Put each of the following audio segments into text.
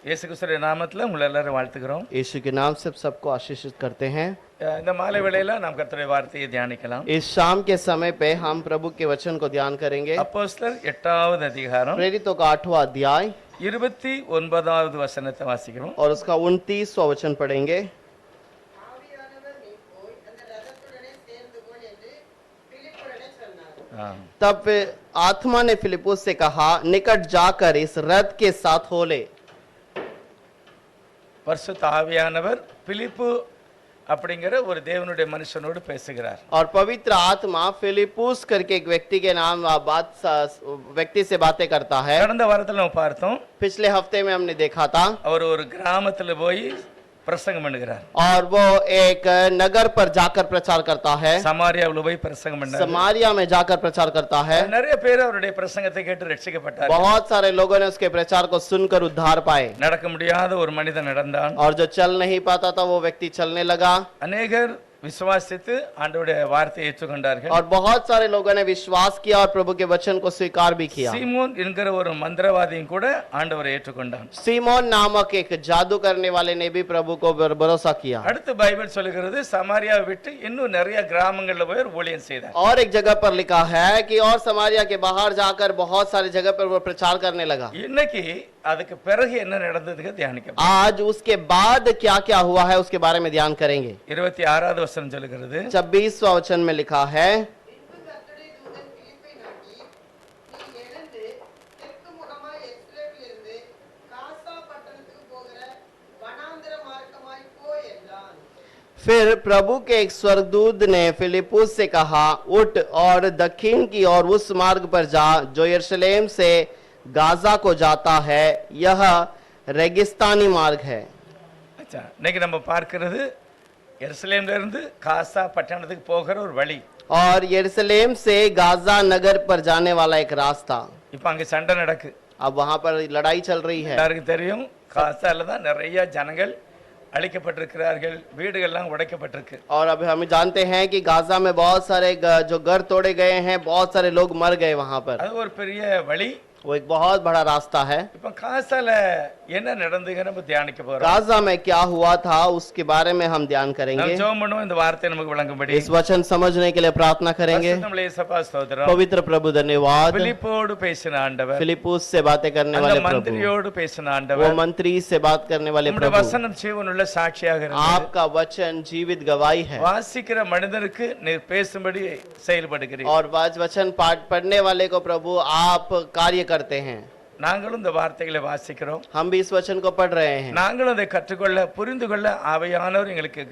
இயேசு கிறிஸ்துவின் நாமத்தில் உங்களை எல்லாரும் வாழ்த்துகிறோம். यीशु के नाम से सबको आशीषित करते हैं। இந்த மாலை வேளையில நாம் கர்த்தருடைய வார்த்தையை தியானிக்கலாம். इस शाम के समय पे हम प्रभु के वचन को ध्यान करेंगे। அப்போஸ்தலர் 8வது அதிகாரம் प्रेरितों का 8वां अध्याय 29வது வசனத்தை வாசிக்கிறோம். और उसका 29वां वचन पढ़ेंगे। तब फिर आत्मा ने फिलिपुस से कहा, निकट जाकर इस रथ के साथ हो ले। பரிசுத்த ஆவியானவர் பிலிப்பு அப்படிங்கிற ஒரு தேவனுடைய மனுஷனோடு பேசுகிறார். और पवित्र आत्मा फिलिपुस करके एक व्यक्ति के नाम व्यक्ति से बातें करता है। கடந்த வாரத்தில் நம்ம பார்த்தோம், पिछले हफ्ते में हमने देखा था அவர் ஒரு கிராமத்துல போய் பிரசங்கம் பண்ணுகிறார். और वो एक नगर पर जाकर प्रचार करता है। சமாரியாவுல போய் பிரசங்கம் பண்ணார். समारिया में जाकर प्रचार करता है। நிறைய பேர் அவருடைய பிரசங்கத்தை கேட்டு ரட்சிக்கப்பட்டார்கள். बहुत सारे लोगों ने उसके प्रचार को सुनकर उद्धार पाए। நடக்க முடியாத ஒரு மனிதன் நடந்தான். और जो चल नहीं पाता था वो व्यक्ति चलने लगा। அநேகர் விசுவாசித்து ஆண்டவருடைய வார்த்தையை ஏற்றுக்கொண்டார்கள். और बहुत सारे लोगों ने विश्वास किया और प्रभु के वचन को स्वीकार भी किया। சீமோன் என்கிற ஒரு மந்திரவாதியும் கூட ஆண்டவரை ஏற்றுக்கொண்டான். सीमोन नामक एक जादू करने वाले ने भी प्रभु को भरोसा किया। அடுத்து பைபிள் சொல்லுகிறது, சமாரியா விட்டு இன்னும் நிறைய கிராமங்கள்ல போய் ஊழியம் செய்தார். और एक जगह पर लिखा है कि और समारिया के बाहर जाकर बहुत सारी जगह पर वो प्रचार करने लगा। இன்னைக்கு அதுக்கு பிறகு என்ன நடந்ததுக்கு தியானிக்கலாம். आज उसके बाद क्या क्या हुआ है उसके बारे में ध्यान करेंगे। 26வது வசனம் சொல்லுகிறது, 26वां वचन में लिखा है, फिर प्रभु के एक स्वर्गदूत ने फिलिपुस से कहा, उठ और दक्षिण की ओर उस मार्ग पर जा जो यरूशलेम से गाजा को जाता है, यह रेगिस्तानी मार्ग है। अच्छा, இன்னைக்கு நம்ம பார்க்கிறது எருசலேம்ல இருந்து காசா பட்டணத்துக்கு போகிற ஒரு வழி. और यरूशलेम से गाजा नगर पर जाने वाला एक रास्ता। இப்ப अங்க சண்டை நடக்கு. अब वहां पर लड़ाई चल रही है। எல்லாருக்கும் தெரியும், காசால தான் நிறைய ஜனங்கள் அழிக்கப்பட்டிருக்கிறார்கள், வீடுகள்லாம் உடைக்கப்பட்டிருக்கு. और अब हम जानते हैं कि गाजा में बहुत सारे जो घर तोड़े गए हैं, बहुत सारे लोग मर गए वहां पर। அது ஒரு பெரிய வழி. वो एक बहुत बड़ा रास्ता है। இப்ப காசால என்ன நடந்துங்கன்னு நம்ம தியானிக்க போறோம். गाजा में क्या हुआ था उसके बारे में हम ध्यान நம்ம करेंगे। ஜெபம் பண்ணுவோம், இந்த வார்த்தை நமக்கு விளங்கும்படி. इस वचन समझने के लिए प्रार्थना करेंगे। பரிசுத்தமுள்ள இயேசுப்பா ஸ்தோத்திரம். पवित्र प्रभु धन्यवाद। பிலிப்போடு பேசின ஆண்டவர், फिलिपुस से बातें करने वाले அந்த प्रभु, மந்திரியோடு பேசின वो ஆண்டவர், मंत्री से बात करने वाले நம்முடைய प्रभु, வசனம் ஜீவனுள்ள சாட்சியாக இருந்தது. आपका वचन जीवित गवाही है। வாசிக்கிற மனிதருக்கு நீர் பேசும்படி செயல்படுகிறீர். और वचन पाठ पढ़ने वाले को प्रभु आप कार्य करते हैं। நாங்களும் இந்த வார்த்தைகளை வாசிக்கிறோம். हम भी इस वचन को पढ़ रहे हैं நாங்களும் அதை கற்றுக்கொள்ள புரிந்து கொள்ள ஆவியானவர் எங்களுக்கு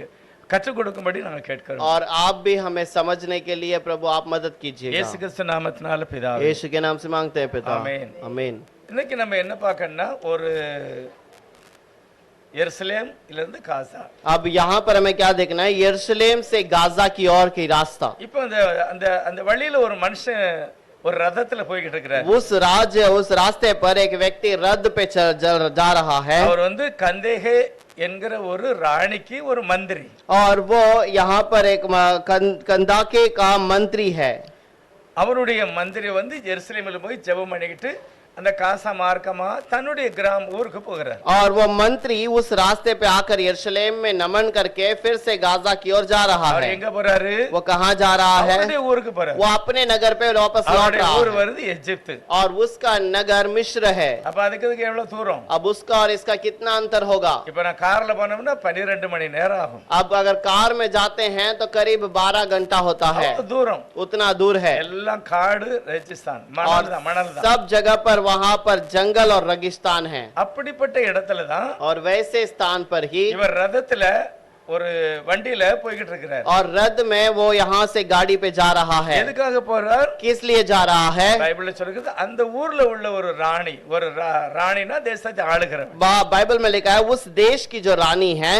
கற்றுக் கொடுக்கும்படி நாங்கள் கேட்கிறோம். और आप भी हमें समझने के लिए प्रभु आप मदद कीजिएगा। இயேசு கிறிஸ்து நாமத்தினால பிதாவே, यीशु के नाम से मांगते हैं पिता, आमीन। आमीन। இன்னைக்கு நம்ம என்ன பார்க்கணும்னா, ஒரு எருசலேம் இருந்து காசா. अब यहाँ पर हमें क्या देखना है, यरूशलेम से गाजा की ओर की रास्ता। இப்போ அந்த அந்த அந்த வழியில ஒரு மனுஷன் ஒரு ரதத்துல போய்கிட்டு இருக்கிறார். उस रास्ते पर एक व्यक्ति रथ पे जा रहा है। அவர் வந்து கந்தேகே என்கிற ஒரு ராணிக்கு ஒரு மந்திரி. और वो यहाँ पर एक कंदाके का मंत्री है। அவருடைய மந்திரி வந்து எருசலேமில் போய் ஜெபம் பண்ணிக்கிட்டு அந்த காசா மார்க்கமா தன்னுடைய ஊருக்கு போகிறார். और वो मंत्री उस रास्ते पे आकर यरूशलेम में नमन करके फिर से गाजा की ओर जा रहा அவர் है। எங்க போறாரு? वो कहाँ जा रहा है? அவருடைய ஊருக்கு போறாரு. वो अपने नगर पे वापस लौट அவருடைய रहा ஊர் है। வருது எகிப்து. और उसका नगर मिस्र है। அப்ப அதுக்கு எவ்வளவு தூரம்? अब उसका और इसका कितना अंतर होगा? இப்ப நான் கார்ல போனோம்னா 12 மணி நேரம் ஆகும். अब अगर कार में जाते हैं तो करीब 12 घंटा होता है। அவ்வளவு தூரம். उतना दूर है। எல்லாம் காடு, ராஜஸ்தான், और மணல் தான். सब जगह पर वहाँ पर जंगल और रेगिस्तान है। அப்படிப்பட்ட இடத்துல தான் और वैसे स्थान पर ही இவர் ரதத்துல ஒரு வண்டியில போய்கிட்டு இருக்கிறார். और रथ में वो यहाँ से गाड़ी पे जा रहा है। எதுக்காக போறார்? किस लिए जा रहा है? பைபிள்ல சொல்லுது, அந்த ஊர்ல உள்ள ஒரு ராணி, ஒரு ராணினா தேசத்தை ஆளுகிறவன். बाइबल में लिखा है उस देश की जो रानी है,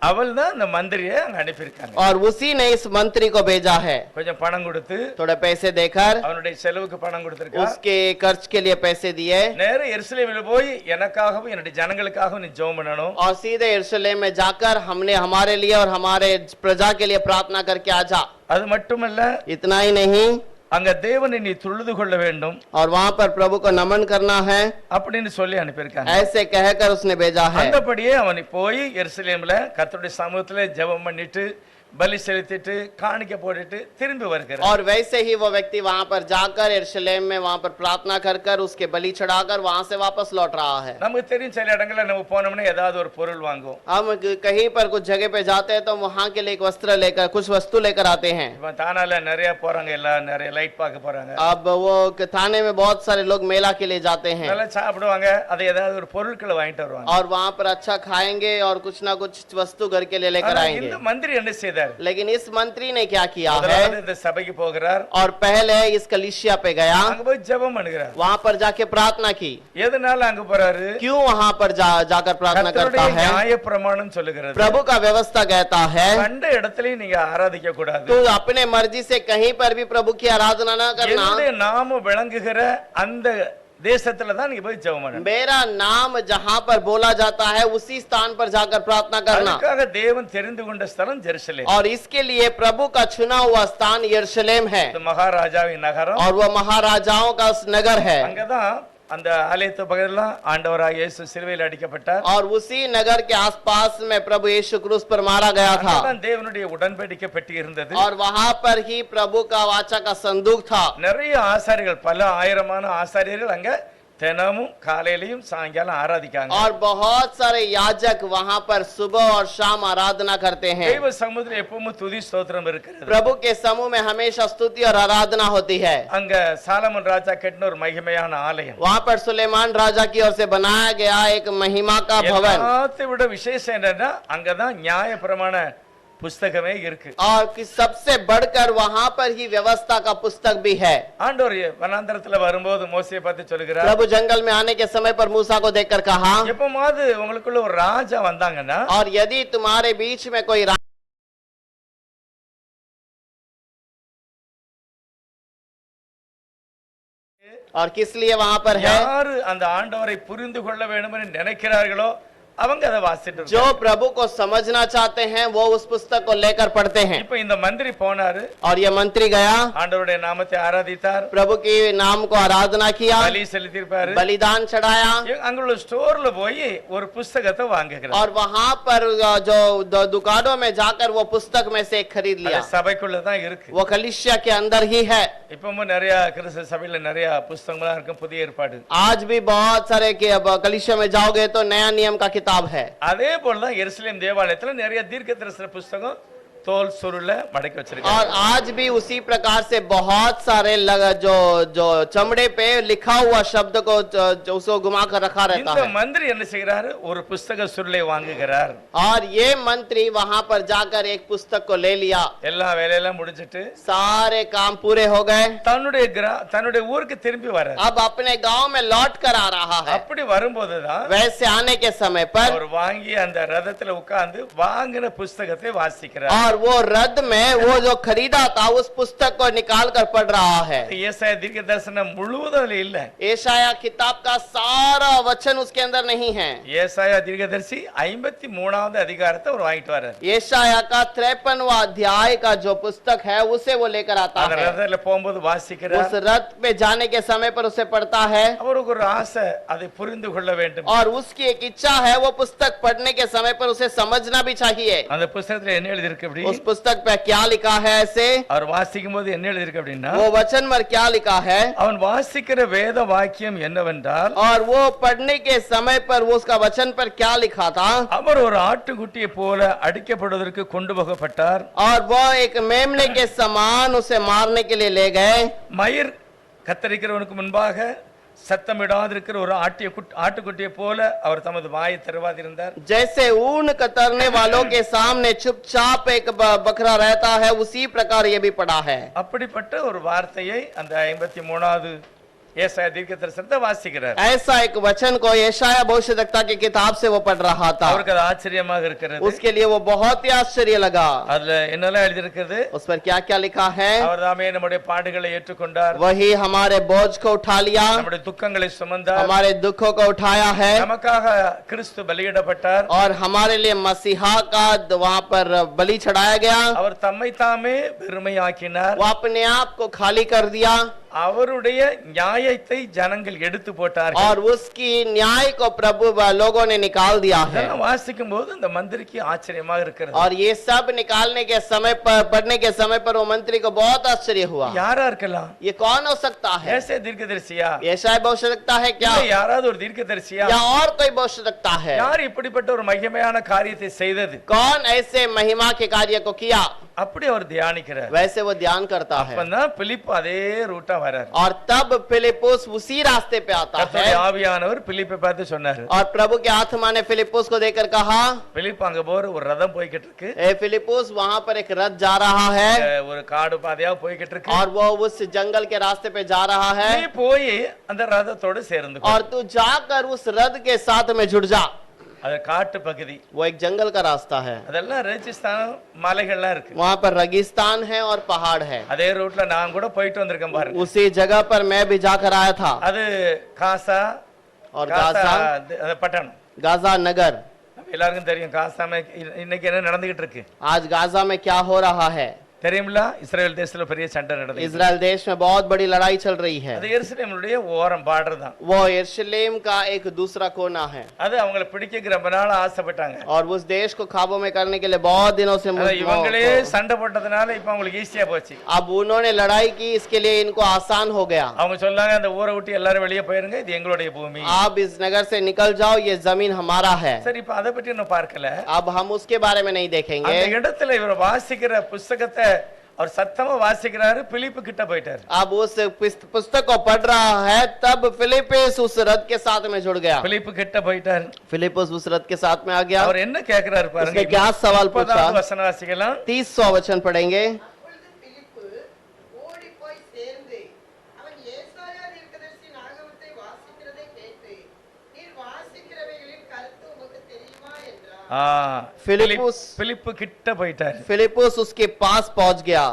அவள் தான் அந்த மந்திரியை அங்க அனுப்பியிருக்காங்க. और उसी ने इस मंत्री को भेजा है। கொஞ்சம் பணம் கொடுத்து, थोड़े पैसे देकर, அவனுடைய செலவுக்கு பணம் கொடுத்திருக்கா. उसके खर्च के लिए पैसे दिए। நேரா எருசலேமில் போய் எனக்காகவும் என்னுடைய ஜனங்களுக்காகவும் நீ ஜெபம் பண்ணணும். और सीधे यरूशलेम में जाकर हमने हमारे लिए और हमारे प्रजा के लिए प्रार्थना करके आजा। அது மட்டுமல்ல, इतना ही नहीं, அங்க தேவனை நீ தொழுது கொள்ள வேண்டும் और वहां पर प्रभु को नमन करना है, அப்படின்னு சொல்லி அனுப்பியிருக்காங்க. ऐसे कहकर उसने भेजा है। அந்தபடியே அவன் போய் எருசலேம்ல கர்த்தருடைய சமூகத்துல ஜெபம் பண்ணிட்டு பலி செலுத்திட்டு காணிக்க போட்டுட்டு திரும்பி வருகிறார். और वैसे ही वो व्यक्ति वहां पर जाकर यरूशलेम में वहां पर प्रार्थना कर कर उसके बलि चढ़ाकर वहां से वापस लौट रहा है। நமக்கு தெரியும் சில இடங்கள்ல நம்ம போனோம்னா ஏதாவது ஒரு பொருள் வாங்குவோம். हम कहीं पर कुछ जगह पे जाते हैं तो वहां के लिए एक वस्त्र लेकर कुछ वस्तु लेकर आते हैं। இப்ப தானால நிறைய போறாங்க, எல்லாம் நிறைய லைட் பார்க்க போறாங்க, अब वो थाने में बहुत सारे लोग मेला के लिए जाते हैं நல்லா சாப்பிடுவாங்க, அதை ஏதாவது ஒரு பொருட்களை வாங்கிட்டு வருவாங்க. और वहां पर अच्छा खाएंगे और कुछ ना कुछ वस्तु घर के लिए लेकर ஆனா आएंगे। இந்த மந்திரி என்ன செய்தார்? लेकिन इस मंत्री ने क्या किया है, முதலாவது இந்த சபைக்கு போகிறார், और पहले इस कलीसिया पे गया, அங்க போய் ஜெபம் பண்ணுகிறார். वहां पर जाके प्रार्थना की। எதனால அங்க போறாரு? क्यों वहां पर जाकर प्रार्थना करता கர்த்தருடைய है? நியாய பிரமாணம் சொல்லுகிறது, प्रभु का व्यवस्था कहता है கண்ட இடத்துலயும் நீங்க ஆராதிக்க கூடாது, तू अपने मर्जी से कहीं पर भी प्रभु की आराधना न करना, என்னுடைய நாமம் விளங்குகிற அந்த தேசத்துல தான் நீங்க போய் ஜெபம் பண்ணணும். मेरा नाम जहां पर बोला जाता है उसी स्थान पर जाकर प्रार्थना करना। அதுக்காக தேவன் தெரிந்து கொண்ட ஸ்தலம் ஜெருசலேம். और इसके लिए प्रभु का चुना हुआ स्थान यरूशलेम है, இது மகாராஜாவின் நகரம். और वह महाराजाओं का नगर है। அங்கதான் அந்த ஆலயத்து பக்கத்துல ஆண்டவராகிய இயேசு சிலுவையில் அடிக்கப்பட்டார். और उसी नगर के आसपास में प्रभु यीशु क्रूस पर मारा गया था, அங்கதான் தேவனுடைய உடன்படிக்கை பெட்டி இருந்தது. और वहां पर ही प्रभु का वाचा का संदूक था। நிறைய ஆசாரிகள், பல ஆயிரமான ஆசாரியர்கள் அங்க தினமும் காலையிலயும் சாயங்காலம் ஆராதிக்காங்க. और बहुत सारे याजक वहां पर सुबह और शाम आराधना करते हैं। தெய்வ சமுத்திரம் எப்பவும் துதி ஸ்தோத்திரம் இருக்கிறது. प्रभु के समूह में हमेशा स्तुति और आराधना होती है। அங்க சாலமன் ராஜா கட்டின ஒரு மகிமையான ஆலயம். वहां पर सुलेमान राजा की ओर से बनाया गया एक महिमा का भवन, எல்லாத்தை விட விசேஷம் என்னன்னா அங்கதான் நியாய பிரமாண புஸ்தகமே இருக்கு. और सबसे बढ़कर वहां पर ही व्यवस्था का पुस्तक भी है। ஆண்டவர் வனாந்தரத்துல வரும்போது மோசேயை பார்த்து சொல்லுகிறார், प्रभु जंगल में आने के समय पर मूसा को देखकर कहा, எப்பமாவது உங்களுக்குள்ள ஒரு ராஜா வந்தாங்கன்னா, और यदि तुम्हारे बीच में कोई और किस लिए वहां पर है, யாரு அந்த ஆண்டவரை புரிந்து கொள்ள வேண்டும் என்று நினைக்கிறார்களோ அவங்க அதை வாசிட்டு जो प्रभु को समझना चाहते हैं वो उस पुस्तक को लेकर पढ़ते हैं। இப்ப இந்த மந்திரி போனாரு, और ये मंत्री गया, ஆண்டவருடைய நாமத்தை ஆராதித்தார், प्रभु के नाम को आराधना किया, பலி செலுத்திருப்பாரு, बलिदान चढ़ाया, அங்குள்ள ஸ்டோர்ல போய் ஒரு புஸ்தகத்தை வாங்குகிறார். और वहां पर जो दुकानों में जाकर वो पुस्तक में से एक खरीद लिया। சபைக்குள்ள தான் இருக்கு. वो कलीसिया के अंदर ही है। இப்பவும் நிறைய கிறிஸ்தவ சபையில நிறைய புஸ்தகங்களா இருக்கும், புதிய ஏற்பாடு. आज भी बहुत सारे के अब कलीसिया में जाओगे तो नया नियम का किताब है। அதே போலதான் எருசலேம் தேவாலயத்துல நிறைய தீர்க்கதரிசன புஸ்தகம் तोल सुरुले मडके वச்சிருக்காங்க. और आज भी उसी प्रकार से बहुत सारे जो चमड़े पे लिखा हुआ शब्द को उसको घुमा कर रखा रहता இந்த है। மந்திரி என்ன செய்கிறாரு? ஒரு புத்தக சுருளை வாங்குகிறார். और ये मंत्री वहां पर जाकर एक पुस्तक को ले लिया। எல்லா வேலையெல்லாம் முடிச்சிட்டு सारे काम पूरे हो गए। தன்னுடைய ஊருக்கு திரும்பி வரார். अब अपने गांव में लौट कर आ रहा है। அப்படி வரும்போதுதான் वैसे आने के समय पर அவர் வாங்கி அந்த ரதத்துல உட்கார்ந்து வாங்கின புத்தகத்தை வாசிக்கிறார். और वो रथ में वो जो खरीदा था उस पुस्तक को निकाल कर पढ़ रहा है। ஏசாயா தீர்க்கதரிசனம் முழுவதும் இல்ல. एशाया किताब का सारा वचन उसके अंदर नहीं है। ஏசாயா தீர்க்கதரிசி 53வது அதிகாரத்தை அவர் வாங்கிட்டு வரார். एशाया का 53वां अध्याय का जो पुस्तक है उसे वो लेकर आता அந்த है। ரதத்துல போகும்போது வாசிக்கிறார். उस रथ पे जाने के समय पर उसे पढ़ता है। அவருக்கு ஒரு ஆசை அதை புரிந்து கொள்ள வேண்டும். और उसकी एक इच्छा है वो पुस्तक पढ़ने के समय पर उसे समझना भी चाहिए। அந்த புத்தகத்துல என்ன எழுதி இருக்கு அப்படி? उस पुस्तक पे क्या लिखा है ऐसे? அவர் வாசிக்கும் போது என்ன எழுதி இருக்கு அப்படின்னா, वो वचन में क्या लिखा है? அவன் வாசிக்கிற வேத வாக்கியம் என்னவென்றால், और वो पढ़ने के समय पर वो उसका वचन पर क्या लिखा था? அவர் ஒரு ஆட்டுக்குட்டியை போல அடிக்கப்படுவதற்கு கொண்டு போகப்பட்டார். और वो एक मेमने के समान उसे मारने के लिए ले गए। மயிர் கத்தரிக்கிறவனுக்கு முன்பாக சத்தமிடாதிருக்கிற ஒரு ஆட்டுக்குட்டியை போல அவர் தமது வாயை திறவாதிருந்தார். जैसे ऊन कतरने वालों के सामने चुपचाप एक बकरा रहता है उसी प्रकार ये भी पड़ा है। அப்படிப்பட்ட ஒரு வார்த்தையை அந்த 53வது ஏசாயா தீர்க்கதரிசனத்தை வாசிக்கிறார். ऐसा एक वचन को यशाया भविष्यद्वक्ता की किताब से वो पढ़ रहा था। அவருக்கு அது ஆச்சரியமாக இருக்கிறது. उसके लिए वो बहुत ही आश्चर्य लगा। அதுல என்னெல்லாம் எழுதி இருக்குது? उस पर क्या क्या लिखा है? அவர் தாமே நம்முடைய பாடுகளை ஏற்றுக்கொண்டார், वही हमारे बोझ को उठा लिया, நம்முடைய துக்கங்களை சுமந்தார், हमारे दुखों को उठाया है, நமக்காக கிறிஸ்து பலியிடப்பட்டார், और हमारे लिए मसीहा का वहाँ पर बलि चढ़ाया गया। அவர் தம்மை தாமே பெருமையாக்கினார், वो अपने आप को खाली कर दिया அவருடைய நியாயத்தை ஜனங்கள் எடுத்து போட்டார்கள். और उसकी न्याय को प्रभु लोगों ने निकाल दिया है। இதெல்லாம் வாசிக்கும் போது அந்த மந்திரிக்கு ஆச்சரியமாக இருக்கிறது. और ये सब निकालने के समय पर, पढ़ने के समय पर वो मंत्री को बहुत आश्चर्य हुआ। யாரா இருக்கலாம்? ये कौन हो सकता है? ஏசாயா தீர்க்கதரிசியா? यशायाह भविष्यद्वक्ता है क्या? இல்ல யாராவது ஒரு தீர்க்கதரிசியா? या और कोई भविष्यद्वक्ता है? யார் இப்படிப்பட்ட ஒரு மகிமையான காரியத்தை செய்தது? कौन ऐसे महिमा के कार्य को किया? அப்படி அவர் தியானிக்கிறார். वैसे वो ध्यान करता है। அப்பதான் பிலிப் அதே ரூட்டா வரார். और तब फिलिपुस उसी रास्ते पे आता है। கர்த்தருடைய ஆவியானவர் பிலிப்பை பார்த்து சொன்னார், और प्रभु के आत्मा ने फिलिपुस को देखकर कहा, பிலிப் அங்க போற ஒரு ரதம் போய்கிட்டு இருக்கு, ए फिलिपुस वहाँ पर एक रथ जा रहा है ஒரு காடு பாதையா போய்கிட்டு இருக்கு, और वो उस जंगल के रास्ते पे जा रहा है, நீ போய் அந்த ரதத்தோடு சேர்ந்து கொள். और तू जाकर उस रथ के साथ में जुड़ जा। அது காட்டு பகுதி, वो एक जंगल का रास्ता है, அதெல்லாம் ராஜஸ்தான் மலைகள்லாம் இருக்கு. वहाँ पर रेगिस्तान है और पहाड़ है। அதே ரூட்ல நான் கூட போயிட்டு வந்திருக்கேன் பாருங்க. उसी जगह पर मैं भी जाकर आया था। அது காசா और गाजा, பட்டணம், गाजा नगर। எல்லாருக்கும் தெரியும் காசாம இன்னைக்கு என்ன நடந்துகிட்டு இருக்கு आज गाजा में क्या हो रहा है? தெரியுங்களா? இஸ்ரேல் தேசத்துல பெரிய சண்டை நடந்தது. इजराइल देश में बहुत बड़ी लड़ाई चल रही है। அது எருசலேமுடைய ஓரம் பார்டர் தான். वो यरूशलेम का एक दूसरा कोना है। அது அவங்கள பிடிக்க ரொம்ப நாள் ஆசைப்பட்டாங்க. और उस देश को काबू में करने के लिए बहुत दिनों से இவங்களே சண்டை போட்டதனால இப்ப அவங்களுக்கு ஈஸியா போச்சு. अब उन्होंने लड़ाई की, इसके लिए इनको आसान हो गया। அவங்க சொன்னாங்க அந்த ஊரை விட்டு எல்லாரும் வெளியே போயிருங்க, இது எங்களுடைய பூமி. आप इस नगर से निकल जाओ, ये जमीन हमारा है। சரி, இப்ப அதை பற்றி இன்னும் பார்க்கல. अब हम उसके बारे में नहीं देखेंगे। அந்த இடத்துல இவர் வாசிக்கிற புத்தகத்தை और सत्तम वासिक्கிறாரு, பிலிப் கிட்ட போயிட்டார். अब उस पुस्तक को पढ़ रहा है, तब फिलिपुस उस रथ के साथ में जुड़ गया। பிலிப் கிட்ட போயிட்டார், फिलिपुस उस रथ के साथ में आ गया। அவர் என்ன கேக்குறாரு பாருங்க. उसने क्या सवाल पूछा? 30வது வசனம் வாசிக்கலாம். 30वां वचन पढ़ेंगे। அப்பொழுது பிலிப்பு ஓடிப்போய் சேர்ந்து அவன் ஏசாயா தீர்க்கதரிசி ஆகமத்தை வாசிக்கிறதை கேட்டு, நீர் வாசிக்கிறவைகளின் கருத்து உமக்கு தெரியுமா என்றார். பிலிப் கிட்ட போயிட்டார். फिलिपुस उसके पास पहुंच गया।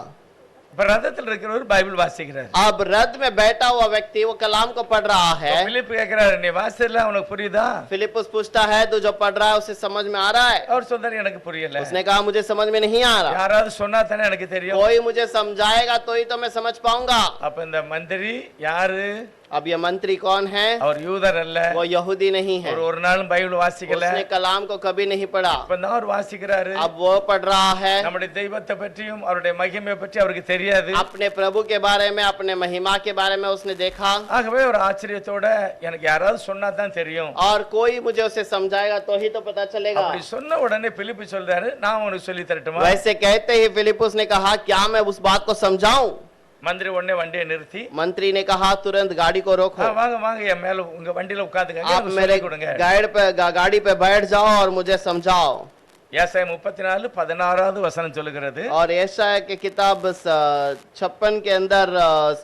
இப்ப ரதத்தில் இருக்கிறவர் பைபிள் வாசிக்கிறார். अब रथ में बैठा हुआ व्यक्ति वो कलाम को पढ़ रहा है। பிலிப் கேக்குறாரு, நீ வாசிச்சல உனக்கு புரியுதா? फिलिपुस पूछता है, तू जो पढ़ रहा है उसे समझ में आ रहा है? அவர் சொல்றாரு, எனக்கு புரியல. उसने कहा, मुझे समझ में नहीं आ रहा। யாராவது சொன்னா தானே எனக்கு தெரியும். कोई मुझे समझाएगा तो ही तो मैं समझ पाऊंगा। அப்ப இந்த மந்திரி யாரு? अब ये मंत्री कौन है? அவர் யூதர் அல்ல, वो यहूदी नहीं है। ஒரு நாளும் பைபிள் வாசிக்கல. उसने कलाम को कभी नहीं पढ़ा। இப்பதான் அவர் வாசிக்கிறாரு. अब वो पढ़ रहा है। நம்முடைய தெய்வத்தை பற்றியும் அவருடைய மகிமையை பற்றி அவருக்கு தெரியாது. अपने प्रभु के बारे में, अपने महिमा के बारे में उसने देखा। ஆகவே ஒரு ஆச்சரியத்தோட, எனக்கு யாராவது சொன்னா தான் தெரியும், और कोई मुझे उसे समझाएगा तो ही तो पता चलेगा। அப்படி சொன்ன உடனே பிலிப் சொல்றாரு, நான் உனக்கு சொல்லி தரட்டுமா? वैसे कहते ही फिलिपुस ने कहा, क्या मैं उस बात को समझाऊं? மந்திரி உடனே வண்டியை நிறுத்தி, मंत्री ने कहा, तुरंत गाड़ी को रोको। வாங்க வாங்க என் மேல உங்க வண்டியில உட்காந்துங்க, आप मेरे गाड़ी पे बैठ जाओ और मुझे समझाओ। ஏசாயா 34:16 வசனம் சொல்லுகிறது. और यशायाह की किताब 56 के अंदर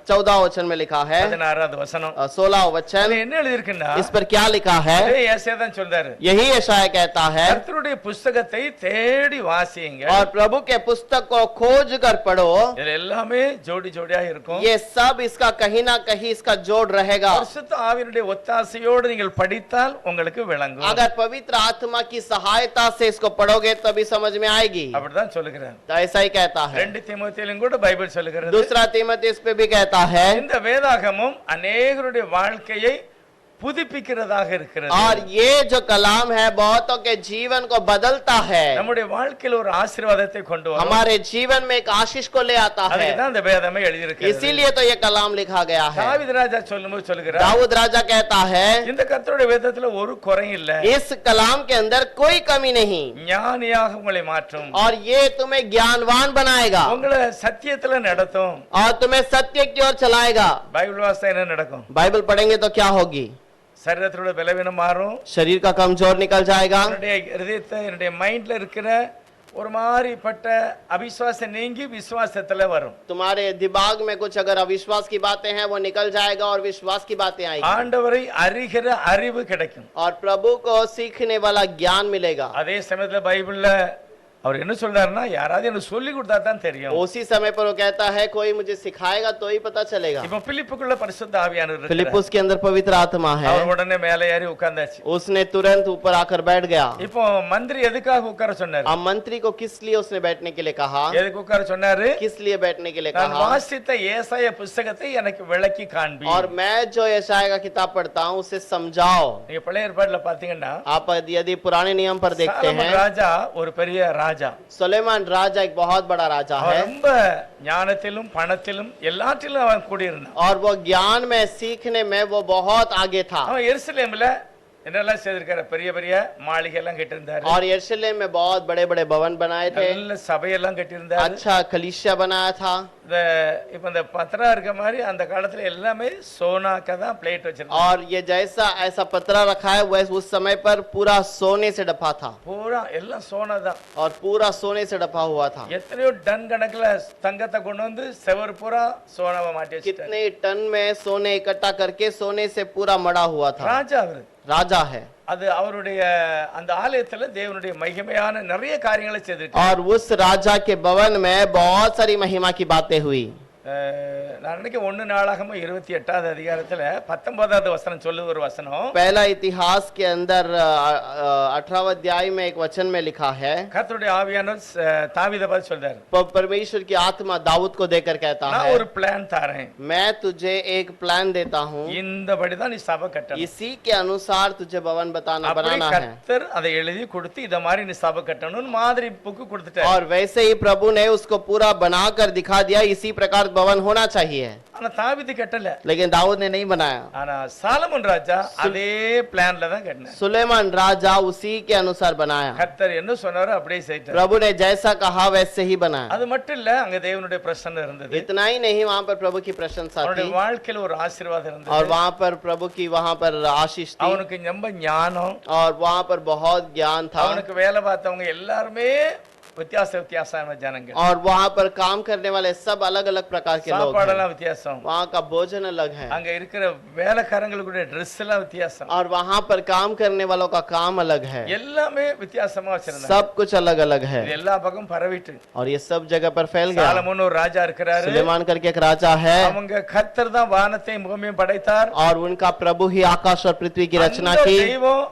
14 वचन में लिखा है, 16 வசனம். 16 वचन। என்ன எழுதிருக்குன்னா, इस पर क्या लिखा है? ஏசாயா தான் சொல்றாரு, यही यशायाह कहता है, கர்த்தருடைய புத்தகத்தை தேடி வாசியுங்க, और प्रभु के पुस्तक को खोज कर पढ़ो। இதுல எல்லாமே ஜோடி ஜோடியா இருக்கும். ये सब इसका कहीं ना कहीं इसका जोड़ रहेगा। பரிசுத்த ஆவியினுடைய ஒத்தாசையோடு நீங்கள் படித்தால் உங்களுக்கு விளங்கும். अगर पवित्र आत्मा की सहायता से इसको पढ़ोगे तभी समझ में आएगी। அப்படிதான் சொல்லுகிறார். तो ऐसा ही कहता है। 2 தீமோத்தேயுவிலும் கூட பைபிள் சொல்லுகிறது. दूसरा तीमुथियुस पे भी कहता है। இந்த வேதாகமம் अनेகருடைய வாழ்க்கையை புதுப்பிக்கிறதாக இருக்கிறது. और ये जो कलाम है बहुतों के जीवन को बदलता है, நம்முடைய வாழ்க்கையில் ஒரு ஆசீர்வாதத்தை கொண்டு வரும். हमारे जीवन में एक आशीष को ले आता है। அதுக்கு தான் இந்த வேதமே எழுதி இருக்கிறது. इसीलिए तो ये कलाम लिखा गया है। தாவீது ராஜா சொல்லும்போது சொல்லுகிறார், दाऊद राजा कहता है, இந்த கர்த்தருடைய வேதத்துல ஒரு குறையும் இல்ல, इस कलाम के अंदर कोई कमी नहीं, ஞானியாக உங்களை மாற்றும், और ये तुम्हें ज्ञानवान बनाएगा, உங்களை சத்தியத்துல நடத்தும். और तुम्हें सत्य की ओर चलाएगा। பைபிள் வாசித்தா என்ன நடக்கும்? बाइबल पढ़ेंगे तो क्या होगी? சரீரத்தோட பலவீனம் மாறும், शरीर का कमजोर निकल जाएगा, என்னுடைய இதயத்தை, என்னுடைய மைண்ட்ல இருக்கிற ஒரு மாதிரிப்பட்ட அவிசுவாசம் நீங்கி விசுவாசத்துல வரும். तुम्हारे दिमाग में कुछ अगर अविश्वास की बातें हैं वो निकल जाएगा और विश्वास की बातें आएगी ஆண்டவரை அறிகிற அறிவு கிடைக்கும். और प्रभु को सीखने वाला ज्ञान मिलेगा। அதே சமயத்துல பைபிள்ல அவர் என்ன சொல்றாருன்னா, யாராவது எனக்கு சொல்லி கொடுத்தா தான் தெரியும். उसी समय पर वो कहता है कोई मुझे सिखाएगा तो ही पता चलेगा। இப்ப பிலிப்புக்குள்ள பரிசுத்த ஆவியானவர் இருக்கிறார். फिलिपुस के अंदर पवित्र आत्मा है। அவர் உடனே மேலே ஏறி உட்கார்ந்தாச்சு. उसने तुरंत ऊपर आकर बैठ गया। இப்போ மந்திரி எதுக்காக உட்கார சொன்னாரு? अब मंत्री को किस लिए उसने बैठने के लिए कहा? எதுக்கு உட்கார சொன்னாரு? किस लिए बैठने के लिए நான் कहा? வாசித்த ஏசாயா புத்தகத்தை எனக்கு விளக்கி காண்பி. और मैं जो यशाया का किताब पढ़ता हूँ उसे समझाओ। நீங்க பழைய ஏற்பாட்டுல பாத்தீங்கன்னா, आप यदि पुराने नियम पर देखते சாலமோன் हैं, ராஜா ஒரு பெரிய ராஜா. सुलेमान राजा एक बहुत बड़ा राजा அவன் है ரொம்ப ஞானத்திலும் பணத்திலும் எல்லாத்திலும் அவன் கூடியிருந்தான். और वो ज्ञान में सीखने में वो बहुत आगे था। அவன் எருசலேம்ல என்னெல்லாம் செய்திருக்காரு? பெரிய பெரிய மாளிகை எல்லாம் கட்டியிருந்தாரு. और यरूशलेम में बहुत बड़े बड़े भवन बनाए थे, நல்ல சபையெல்லாம் கட்டியிருந்தாரு. अच्छा कलीसिया बनाया था। இப்ப இந்த பத்திரா இருக்க மாதிரி அந்த காலத்துல எல்லாமே சோனாக்க தான் பிளேட் வச்சிருந்தாங்க. और ये जैसा ऐसा पतरा रखा है वैसे उस समय पर पूरा सोने से ढपा था பூரா எல்லாம் சோனா தான். और पूरा सोने से ढपा हुआ था। எத்தனையோ டன் கணக்குல தங்கத்தை கொண்டு வந்து செவர் பூரா சோனாவை மாட்டி வச்சிட்டாரு. कितने टन में सोने इकट्ठा करके सोने से पूरा मड़ा हुआ था। ராஜா அவரு. राजा है அது அவருடைய அந்த ஆலயத்துல தேவனுடைய மகிமையான நிறைய காரியங்களை செய்திருக்காரு. और उस राजा के भवन में बहुत सारी महिमा की बातें हुई। நான் நினைக்கிறேன் 1 நாளாகம 28வது அதிகாரத்துல 19வது வசனம் சொல்லுது ஒரு வசனம். पहला इतिहास के अंदर 18वें अध्याय में एक वचन में लिखा है, கர்த்தருடைய ஆவியானவர் தாவீதை பார்த்து சொல்றாரு, परमेश्वर की आत्मा दाऊद को देकर कहता நான் है, ஒரு பிளான் தரேன், मैं तुझे एक प्लान देता हूँ, இந்தபடி தான் நீ சபை கட்டணும். इसी के अनुसार तुझे भवन அப்படி बनाना है। கர்த்தர் அதை எழுதி கொடுத்து இத மாதிரி நீ சபை கட்டணும்னு மாதிரி புக்கு கொடுத்துட்டாரு. और वैसे ही प्रभु ने उसको पूरा बनाकर दिखा दिया, इसी प्रकार भवन होना चाहिए। ஆனா தாவீது கட்டல. लेकिन दाऊद ने नहीं बनाया। ஆனா சாலமோன் ராஜா அதே பிளான்ல தான் கட்டினார். सुलेमान राजा उसी के अनुसार बनाया। கர்த்தர் என்ன சொன்னாரோ அப்படியே செய்தார். प्रभु ने जैसा कहा वैसे ही बनाया। அது மட்டும் இல்ல, அங்க தேவனுடைய பிரசன்னம் இருந்தது. इतना ही नहीं, वहाँ पर प्रभु की प्रशंसा அவனுடைய थी வாழ்க்கையில ஒரு ஆசீர்வாதம் இருந்தது. और वहाँ पर प्रभु की वहाँ पर आशीष थी அவனுக்கு ரொம்ப ஞானம், और वहाँ पर बहुत ज्ञान था அவனுக்கு வேலை பார்த்தவங்க எல்லாருமே வித்தியாசமான ஜனங்க. और वहाँ पर काम करने वाले सब अलग अलग प्रकार के लोग हैं। சாப்பாடெல்லாம் வித்தியாசம், वहाँ का भोजन अलग है அங்க இருக்கிற வேலைக்காரங்களுடைய ட்ரெஸ் எல்லாம் வித்தியாசம், और वहाँ पर काम करने वालों का काम अलग है। எல்லாமே வித்தியாசமா வச்சிருந்தாங்க. सब कुछ अलग अलग है இது எல்லா பக்கம் பரவிட்டு और ये सब जगह पर फैल गया। சாலமோன் ஒரு ராஜா இருக்கிறாரு. सुलेमान करके एक राजा है அவங்க கர்த்தர் தான் வானத்தையும் பூமியையும் படைத்தார். और उनका प्रभु ही आकाश और पृथ्वी की रचना அந்த की தெய்வம்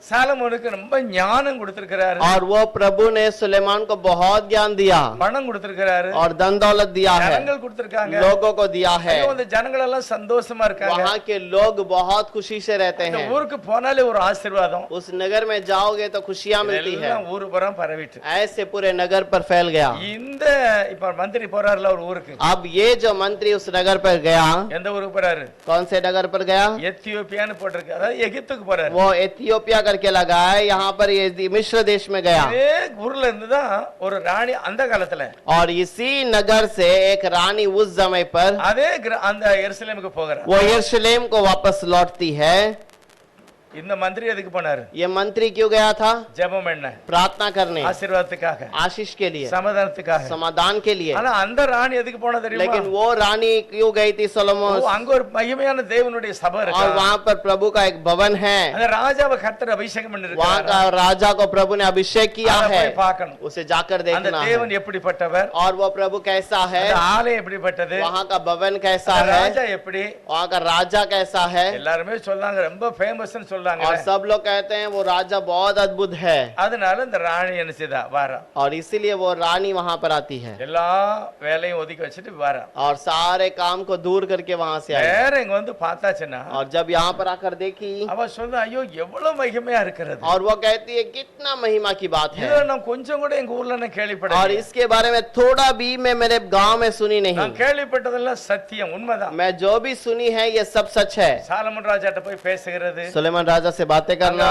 சாலமோனுக்கு ரொம்ப ஞானம் கொடுத்திருக்கிறாரு, और वो प्रभु ने सुलेमान को बहुत ज्ञान दिया பணம் கொடுத்திருக்கிறாரு, और धन दौलत दिया है, ஜனங்கள் கொடுத்திருக்காங்க. लोगों को दिया है। ஐயோ, அந்த ஜனங்கள் எல்லாம் சந்தோஷமா இருக்காங்க. वहाँ के लोग बहुत खुशी से रहते இந்த हैं। ஊருக்கு போனாலே ஒரு ஆசீர்வாதம். उस नगर में जाओगे तो खुशियां मिलती है। எல்லாம் ஊரு புறம் பரவிட்டு ऐसे पूरे नगर पर फैल गया। இந்த இப்ப மந்திரி போறாருல ஒரு ஊருக்கு. अब ये जो मंत्री उस नगर पर गया, எந்த ஊருக்கு போறாரு? कौन से नगर पर गया? எத்தியோப்பியான்னு போட்டிருக்கு, अதாவது எகிப்துக்கு போறாரு. वो एथियोपिया करके लगा है, यहाँ पर ये मिस्र देश में गया। இதே ஊர்ல இருந்து தான் ஒரு ராணி அந்த காலத்துல और इसी नगर से एक रानी उस समय पर அதே அந்த எருசலேமுக்கு போகிறார். वो यरूशलेम को वापस लौटती है। இந்த மந்திரி எதுக்கு போனாரு? ये मंत्री क्यों गया था? ஜெபம் என்ன? प्रार्थना करने, ஆசீர்வாதத்துக்காக, आशीष के लिए, சமாதானத்துக்காக. समाधान के लिए। ஆனா அந்த ராணி எதுக்கு போனா தெரியுமா? लेकिन वो रानी क्यों गई थी सोलोमन? ஓ, அங்க ஒரு மகிமையான தேவனுடைய சபை और இருக்கு. वहाँ पर प्रभु का एक भवन है। அந்த ராஜாவை கர்த்தர் அபிஷேகம் वहाँ பண்ணிருக்காரு. का राजा को प्रभु ने अभिषेक किया அதை है, போய் பார்க்கணும். उसे जाकर அந்த देखना है। தேவன் எப்படிப்பட்டவர், और वो प्रभु कैसा है, அந்த ஆலயம் எப்படிப்பட்டது, वहाँ का भवन कैसा அந்த है, ராஜா எப்படி, वहाँ का राजा कैसा है। எல்லாருமே சொல்றாங்க ரொம்ப ஃபேமஸ்னு சொல்றாங்க. और सब लोग कहते हैं वो राजा बहुत अद्भुत है, அதனால இந்த ராணி என்ன செய்தா? வாரா. और इसीलिए वो रानी वहाँ पर आती है எல்லா வேலையும் ஒதுக்கி வச்சுட்டு வாரா. और सारे काम को दूर करके वहाँ से आई। வேற இங்க வந்து பார்த்தாச்சுன்னா और जब यहाँ पर आकर देखी, அவ சொல்றா, ஐயோ எவ்வளவு மகிமையா இருக்கிறது, और वो कहती है कितना महिमा की बात है, இதை நான் கொஞ்சம் கூட எங்க ஊர்ல நான் और கேள்விப்படல. इसके बारे में थोड़ा भी मैं मेरे गांव में सुनी नहीं। நான் கேள்விப்பட்டதெல்லாம் சத்தியம், உண்மைதான். मैं जो भी सुनी है ये सब सच है। சாலமன் ராஜாட்ட போய் பேசுகிறது, सुलेमान राजा से बातें करना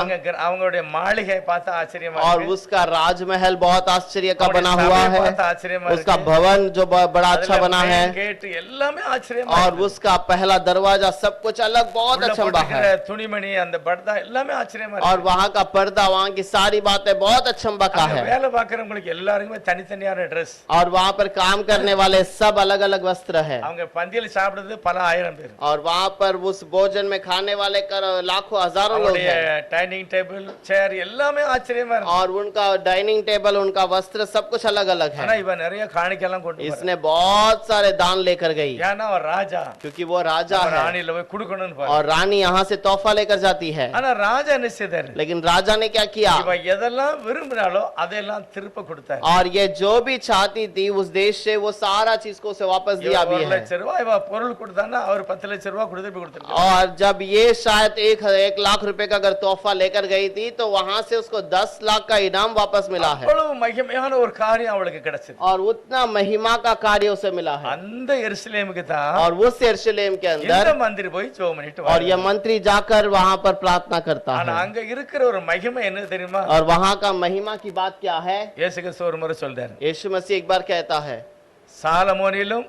அவங்களுடைய மாளிகை பார்த்து ஆச்சரியமா और இருக்கு उसका राजमहल बहुत आश्चर्य का அவருடைய बना हुआ சபையை है பார்த்து ஆச்சரியமா उसका இருக்கு भवन जो बड़ा अच्छा बना है கேட் எல்லாமே ஆச்சரியமா और இருக்கு उसका पहला दरवाजा सब कुछ अलग बहुत உள்ள अच्छा போட்டிருக்கிற है துணிமணி அந்த பர்தா எல்லாமே ஆச்சரியமா और இருக்கு वहाँ का पर्दा वहाँ की सारी बातें बहुत अचंबा का அங்க है வேலை பார்க்கறவங்களுக்கு எல்லாருக்குமே தனித்தனியான Dress और वहाँ पर काम करने वाले सब अलग अलग वस्त्र है அவங்க பந்தியில சாப்பிடுறது பல ஆயிரம் பேர் और वहाँ पर उस भोजन में खाने वाले लाखों हजारों लोग அவங்களுடைய हैं டைனிங் டேபிள் சேர் எல்லாமே ஆச்சரியமா இருக்கு और उनका डाइनिंग टेबल उनका वस्त्र सब कुछ अलग अलग ஆனா है இவன் நிறைய காணிக்கைலாம் கொண்டு போறான் इसने बहुत सारे दान लेकर गई ஏன்னா அவர் ராஜா क्योंकि वो राजा है ராணில போய் குடுக்கணும்னு பாரு और रानी यहाँ से तोहफा लेकर जाती है ஆனா ராஜா என்ன செய்தாரு लेकिन राजा ने क्या किया இவ எதெல்லாம் விரும்பினாலோ அதெல்லாம் திருப்ப கொடுத்தாரு और ये जो भी चाहती थी उस देश से वो सारा चीज को उसे वापस दिया இவன் भी ஒரு है லட்சம் ரூபாய் இவ பொருள் கொடுத்தானா அவர் 10 லட்சம் ரூபாய் கொடுத்து கொடுத்திருக்காரு और जब ये शायद एक लाख रुपए का अगर तोहफा लेकर गई थी तो वहां से उसको 10 लाख का इनाम वापस मिला है அவ்வளவு மகிமையான ஒரு காரியம் அவளுக்கு கிடைச்சது और उतना महिमा का कार्य उसे मिला है அந்த எருசலேமுக்கு தான் और उस यरूशलेम के இந்த अंदर மந்திரி போய் ஜெபம் பண்ணிட்டு और வராரு. यह मंत्री जाकर वहां पर प्रार्थना करता ஆனா है அங்க இருக்கிற ஒரு மகிமை என்ன தெரியுமா और वहां का महिमा की बात क्या है இயேசு கிறிஸ்து ஒரு முறை சொல்றாரு यीशु मसीह एक बार कहता है சாலமோனிலும்